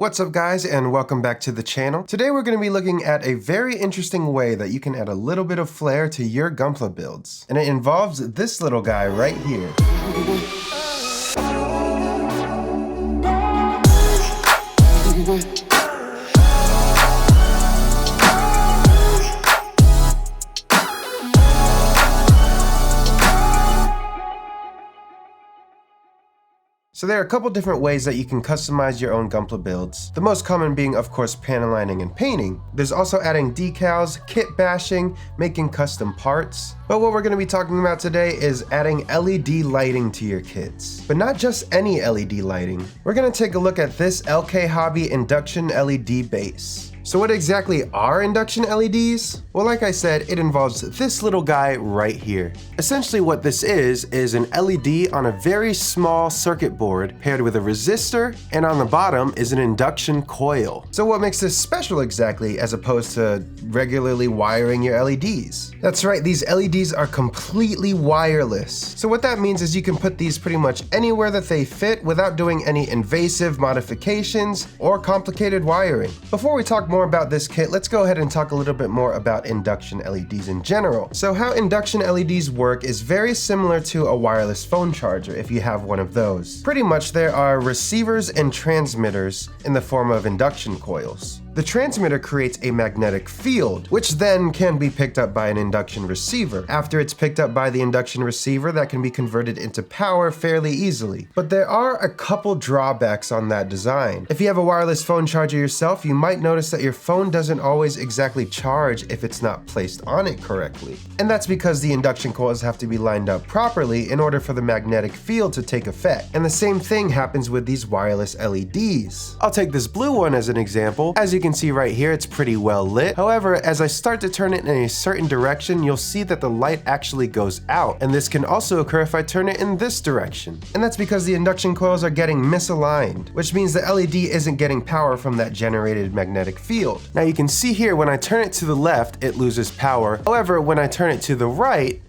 What's up guys, and welcome back to the channel. Today we're going to be looking at a very interesting way that you can add a little bit of flair to your Gunpla builds. And it involves this little guy right here. So there are a couple different ways that you can customize your own Gunpla builds. The most common being, of course, panel lining and painting. There's also adding decals, kit bashing, making custom parts. But what we're going to be talking about today is adding LED lighting to your kits. But not just any LED lighting. We're going to take a look at this LK Hobby Induction LED base. So what exactly are induction LEDs? Well, like I said, it involves this little guy right here. Essentially what this is an LED on a very small circuit board paired with a resistor, and on the bottom is an induction coil. So what makes this special exactly as opposed to regularly wiring your LEDs? That's right, these LEDs are completely wireless. So what that means is you can put these pretty much anywhere that they fit without doing any invasive modifications or complicated wiring. Before we talk more about this kit, let's go ahead and talk a little bit more about induction LEDs in general. So how induction LEDs work is very similar to a wireless phone charger if you have one of those. Pretty much there are receivers and transmitters in the form of induction coils. The transmitter creates a magnetic field, which then can be picked up by an induction receiver. After it's picked up by the induction receiver, that can be converted into power fairly easily. But there are a couple drawbacks on that design. If you have a wireless phone charger yourself, you might notice that your phone doesn't always exactly charge if it's not placed on it correctly. And that's because the induction coils have to be lined up properly in order for the magnetic field to take effect. And the same thing happens with these wireless LEDs. I'll take this blue one as an example. As you can see right here, it's pretty well lit. However, as I start to turn it in a certain direction, you'll see that the light actually goes out. And this can also occur if I turn it in this direction. And that's because the induction coils are getting misaligned, which means the LED isn't getting power from that generated magnetic field. Now you can see here when I turn it to the left, it loses power. However, when I turn it to the right,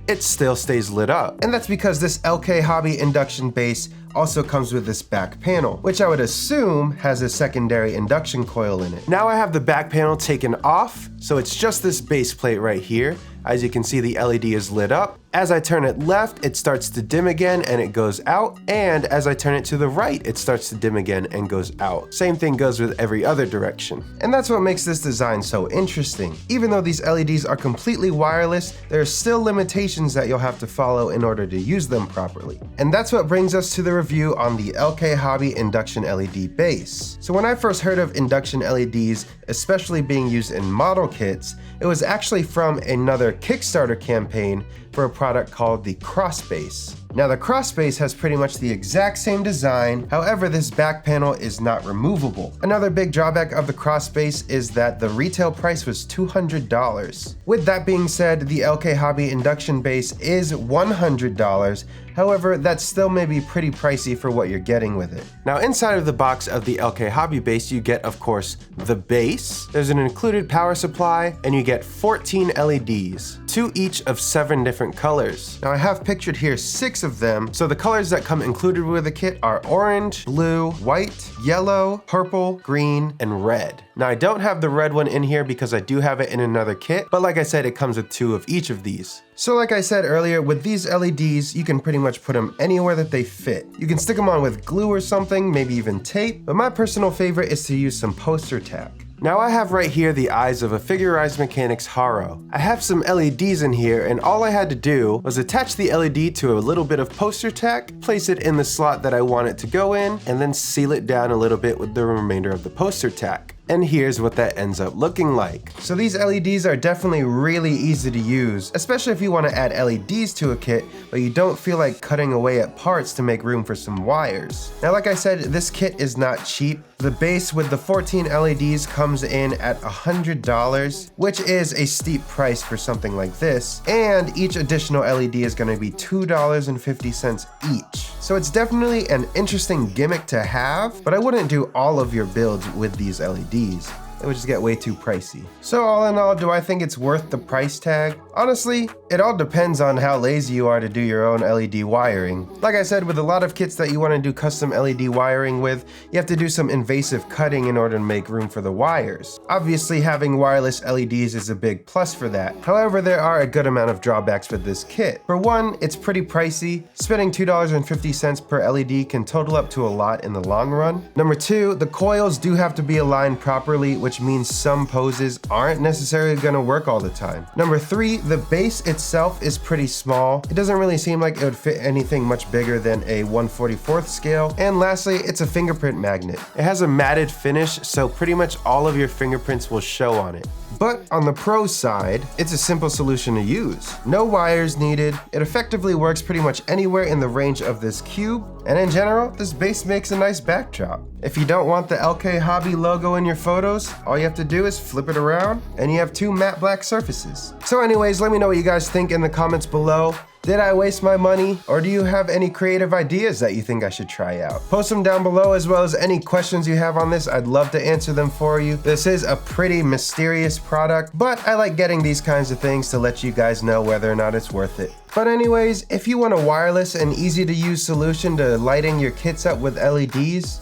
it still stays lit up. And that's because this LK Hobby induction base also comes with this back panel, which I would assume has a secondary induction coil in it. Now I have the back panel taken off, so it's just this base plate right here. As you can see, the LED is lit up. As I turn it left, it starts to dim again and it goes out. And as I turn it to the right, it starts to dim again and goes out. Same thing goes with every other direction. And that's what makes this design so interesting. Even though these LEDs are completely wireless, there are still limitations that you'll have to follow in order to use them properly. And that's what brings us to the review on the LK Hobby Induction LED base. So when I first heard of induction LEDs, especially being used in model kits, it was actually from another Kickstarter campaign for a product called the Crossbase. Now the Crossbase has pretty much the exact same design, however this back panel is not removable. Another big drawback of the Crossbase is that the retail price was $200. With that being said, the LK Hobby induction base is $100. However, that still may be pretty pricey for what you're getting with it. Now inside of the box of the LK Hobby base, you get, of course, the base. There's an included power supply, and you get 14 LEDs, 2 each of 7 different colors. Now I have pictured here 6 of them, so the colors that come included with the kit are orange, blue, white, yellow, purple, green, and red. Now I don't have the red one in here because I do have it in another kit, but like I said, it comes with 2 of each of these. So like I said earlier, with these LEDs, you can pretty much put them anywhere that they fit. You can stick them on with glue or something, maybe even tape, but my personal favorite is to use some poster tack. Now I have right here the eyes of a Figurized Mechanics Haro. I have some LEDs in here, and all I had to do was attach the LED to a little bit of poster tack, place it in the slot that I want it to go in, and then seal it down a little bit with the remainder of the poster tack. And here's what that ends up looking like. So these LEDs are definitely really easy to use, especially if you want to add LEDs to a kit, but you don't feel like cutting away at parts to make room for some wires. Now, like I said, this kit is not cheap. The base with the 14 LEDs comes in at $100, which is a steep price for something like this, and each additional LED is going to be $2.50 each. So it's definitely an interesting gimmick to have, but I wouldn't do all of your builds with these LEDs. it would just get way too pricey. So all in all, do I think it's worth the price tag? Honestly, it all depends on how lazy you are to do your own LED wiring. Like I said, with a lot of kits that you want to do custom LED wiring with, you have to do some invasive cutting in order to make room for the wires. Obviously, having wireless LEDs is a big plus for that. However, there are a good amount of drawbacks with this kit. For one, it's pretty pricey. Spending $2.50 per LED can total up to a lot in the long run. Number two, the coils do have to be aligned properly, which means some poses aren't necessarily going to work all the time. Number three, the base itself is pretty small. It doesn't really seem like it would fit anything much bigger than a 1/44 scale. And lastly, it's a fingerprint magnet. It has a matted finish, so pretty much all of your fingerprints will show on it. But on the pro side, it's a simple solution to use. No wires needed. It effectively works pretty much anywhere in the range of this cube. And in general, this base makes a nice backdrop. If you don't want the LK Hobby logo in your photos, all you have to do is flip it around and you have two matte black surfaces. So anyways, let me know what you guys think in the comments below. Did I waste my money? Or do you have any creative ideas that you think I should try out? Post them down below, as well as any questions you have on this. I'd love to answer them for you. This is a pretty mysterious product, but I like getting these kinds of things to let you guys know whether or not it's worth it. But anyways, if you want a wireless and easy to use solution to lighting your kits up with LEDs,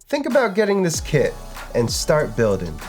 think about getting this kit and start building.